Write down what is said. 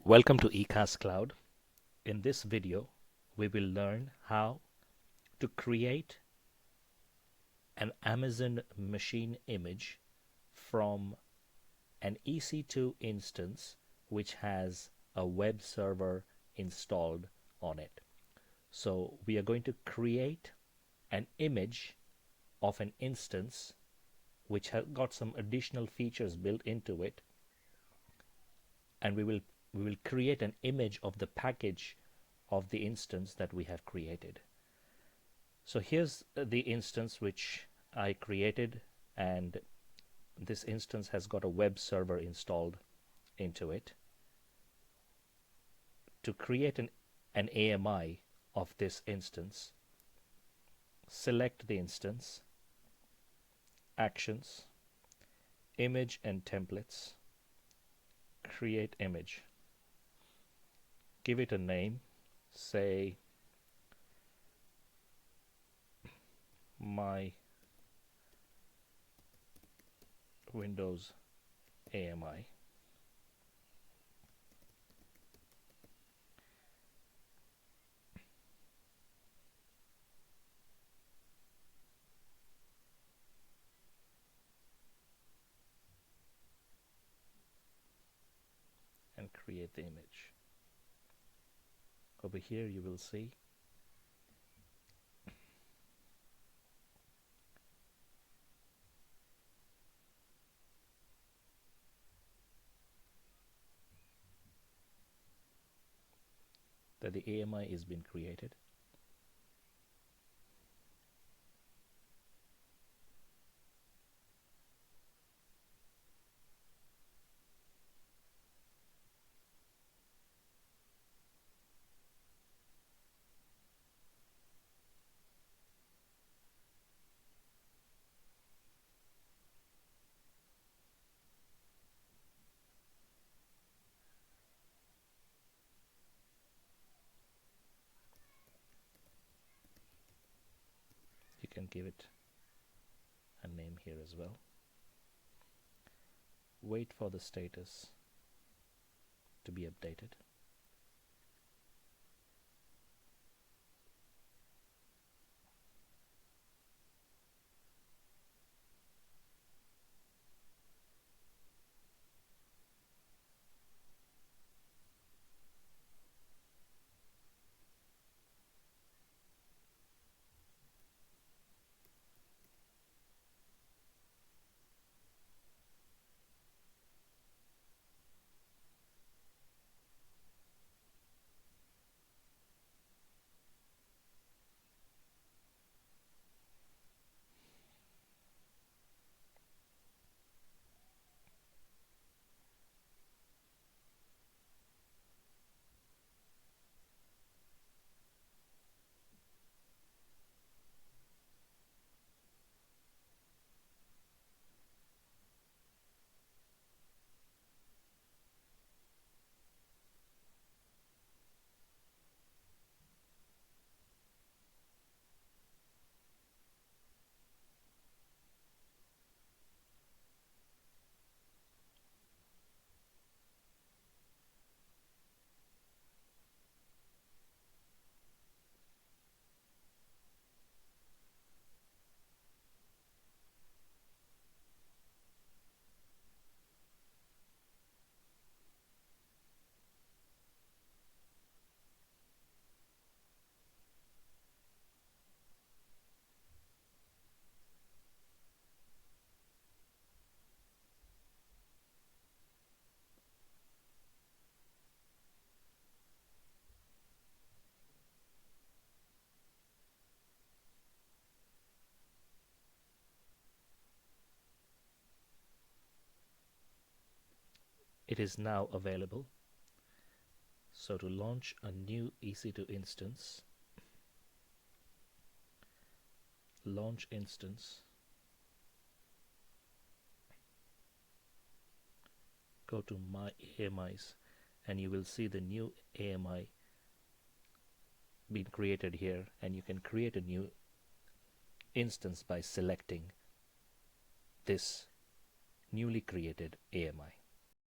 Welcome to ECAS Cloud. In this video, we will learn how to create an Amazon machine image from an EC2 instance which has a web server installed on it. So we are going to create an image of an instance which has got some additional features built into it, and we will create an image of the package of the instance that we have created. So here's the instance which I created, and this instance has got a web server installed into it. To create an AMI of this instance, select the instance, Actions, Image and Templates, Create Image. Give it a name, say my Windows AMI. And create the image. Over here you will see that the AMI is being created. You can give it a name here as well. Wait for the status to be updated. It is now available. So to launch a new EC2 instance, launch instance, go to my AMIs, and you will see the new AMI being created here, and you can create a new instance by selecting this newly created AMI.